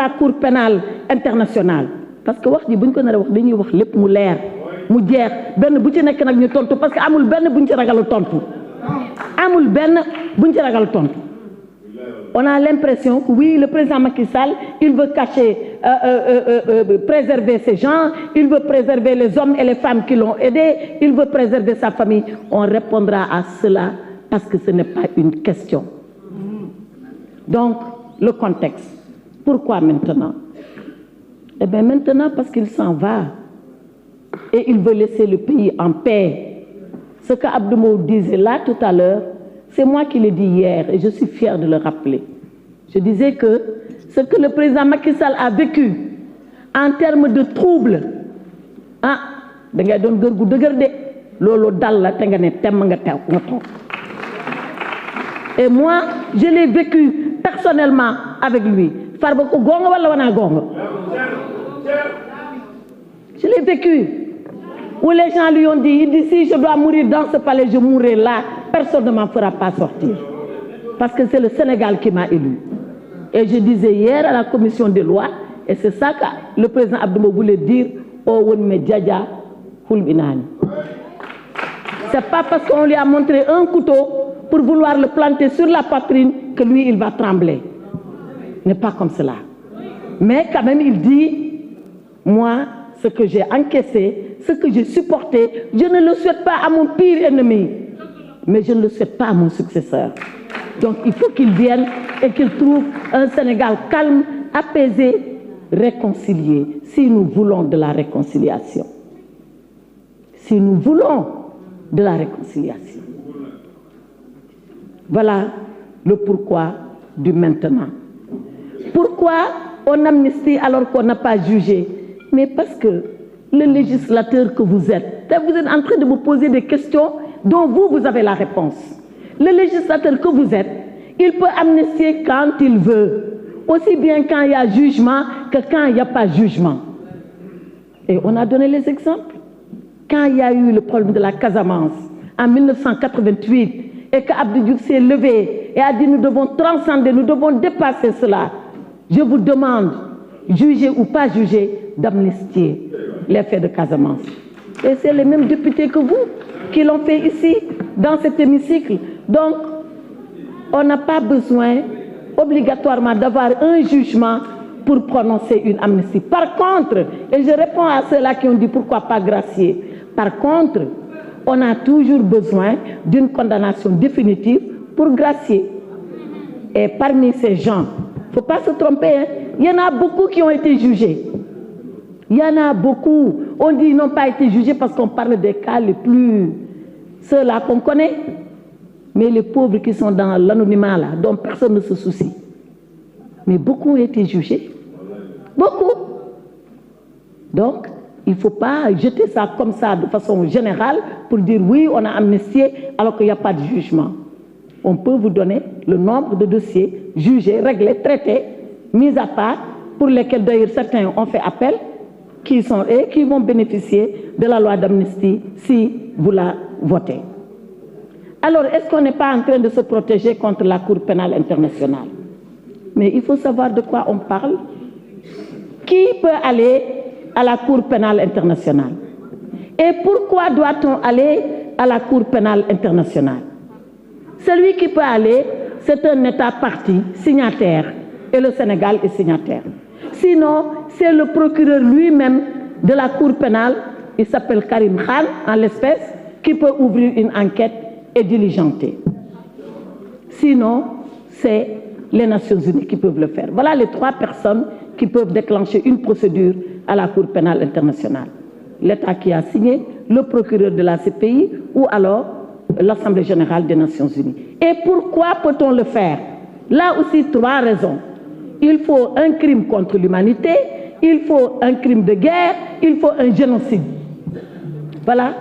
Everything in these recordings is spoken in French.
la Cour pénale internationale parce que wax ji buñ ko nar a wax dañuy wax lépp mu leer mu jeex benn bu ci nekk nag ñu tontu parce que amul benn buñ ci ragal tontu amul benn buñ ci ragal tontu. On a l'impression que oui, le président Macky Sall, il veut cacher, préserver ces gens, il veut préserver les hommes et les femmes qui l'ont aidé, il veut préserver sa famille. On répondra à cela parce que ce n'est pas une question. Donc, le contexte. Pourquoi maintenant? Eh bien maintenant parce qu'il s'en va et il veut laisser le pays en paix. Ce que Abdou Mbow disait là tout à l'heure, c'est moi qui l'ai dit hier et je suis fière de le rappeler. Je disais que ce que le président Macky Sall a vécu en termes de troubles, ah, da ngay doon gër gu dëgër de loolu dal la te nga ne temm nga teew nga toog. Et moi, je l'ai vécu personnellement avec lui. Farba ko gonga wala wana gonga. Je l'ai vécu. Où les gens lui ont dit, il dit si je dois mourir dans ce palais, je mourrai là. Personne ne m'en fera pas sortir. Parce que c'est le Sénégal qui m'a élu. Et je disais hier à la commission des lois, et c'est ça que le président Abdou Mbow voulait dire, c'est pas parce qu'on lui a montré un couteau pour vouloir le planter sur la poitrine que lui, il va trembler. Ce n'est pas comme cela. Mais quand même, il dit, moi, ce que j'ai encaissé, ce que j'ai supporté, je ne le souhaite pas à mon pire ennemi. Mais je ne le souhaite pas à mon successeur. Donc il faut qu'il vienne et qu'il trouve un Sénégal calme, apaisé, réconcilié, si nous voulons de la réconciliation. Si nous voulons de la réconciliation. Voilà le pourquoi du maintenant. Pourquoi on amnistie alors qu'on n'a pas jugé? Mais parce que le législateur que vous êtes en train de vous poser des questions dont vous avez la réponse. Le législateur que vous êtes, il peut amnistier quand il veut, aussi bien quand il y a jugement que quand il n'y a pas jugement. Et on a donné les exemples. Quand il y a eu le problème de la Casamance en 1988 et qu'Abdou Diouf s'est levé et a dit nous devons transcender, nous devons dépasser cela. Je vous demande, juger ou pas juger, d'amnistier les faits de Casamance. Et c'est les mêmes députés que vous qui l'ont fait ici, dans cet hémicycle. Donc, on n'a pas besoin obligatoirement d'avoir un jugement pour prononcer une amnistie. Par contre, et je réponds à ceux-là qui ont dit pourquoi pas gracier, par contre, on a toujours besoin d'une condamnation définitive pour gracier. Et parmi ces gens, il ne faut pas se tromper, hein, il y en a beaucoup qui ont été jugés. Il y en a beaucoup. On dit qu'ils n'ont pas été jugés parce qu'on parle des cas les plus... ceux-là qu'on connaît. Mais les pauvres qui sont dans l'anonymat là, dont personne ne se soucie. Mais beaucoup ont été jugés. Beaucoup. Donc, il ne faut pas jeter ça comme ça de façon générale pour dire oui, on a amnistié alors qu'il n'y a pas de jugement. On peut vous donner le nombre de dossiers jugés, réglés, traités, mis à part, pour lesquels d'ailleurs certains ont fait appel, qui vont bénéficier de la loi d'amnistie si vous la votez. Alors, est-ce qu'on n'est pas en train de se protéger contre la Cour pénale internationale? Mais il faut savoir de quoi on parle. Qui peut aller à la Cour pénale internationale? Et pourquoi doit-on aller à la Cour pénale internationale? Celui qui peut aller, c'est un État partie, signataire, et le Sénégal est signataire. Sinon, c'est le procureur lui-même de la Cour pénale, il s'appelle Karim Khan en l'espèce, qui peut ouvrir une enquête et diligenter. Sinon, c'est les Nations Unies qui peuvent le faire. Voilà les 3 personnes qui peuvent déclencher une procédure à la Cour pénale internationale. L'État qui a signé, le procureur de la CPI ou alors l'Assemblée générale des Nations Unies. Et pourquoi peut-on le faire? Là aussi, 3 raisons. Il faut un crime contre l'humanité, il faut un crime de guerre, il faut un génocide. Voilà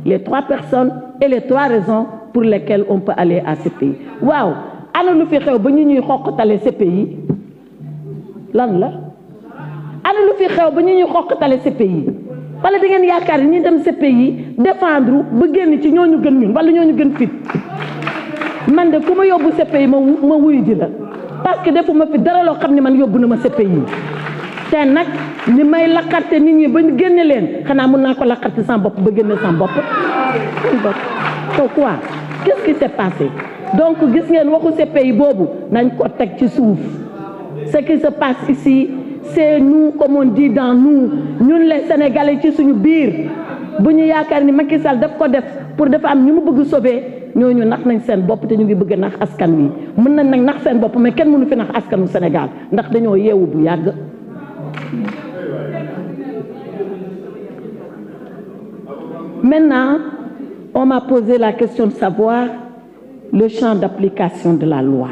les 3 personnes et les 3 raisons pour lesquelles on peut aller à ces pays. Waouh! Ana lu fi xew ba ñu ñuy xoqatale ces pays lan la? Ana lu fi xew ba ñu ñuy xoqatale ces pays wala da ngeen yaakaar ni ñi dem ces pays défendre ba génn ci ñooñu gën ñun wala ñooñu gën fit man de ku ma yóbbu ces pays ma wuyu ji la parce que defuma fi dara loo xam ne man yóbbu na ma CPI te nag ni may laqarte nit ñi ba génne leen xanaa mun naa ko laqarte sans bopp ba génne sans bopp pourquoi qu'est-ce qui s'est passé donc gis ngeen waxu CPI boobu nañ ko teg ci suuf ce qui se passe ici c'est nous comme on dit dans nous ñun les Sénégalais ci suñu biir bu ñu yaakaar ni Macky Sall daf ko def pour dafa am ñu mu bëgg sauver ñooñu nax nañ seen bopp te ñu ngi bëgg nax askan wi mën nañ nag nax seen bopp mais kenn mënu fi nax askanu Sénégal ndax dañoo yeewu bu yàgg. Maintenant, on m'a posé la question de savoir le champ d'application de la loi.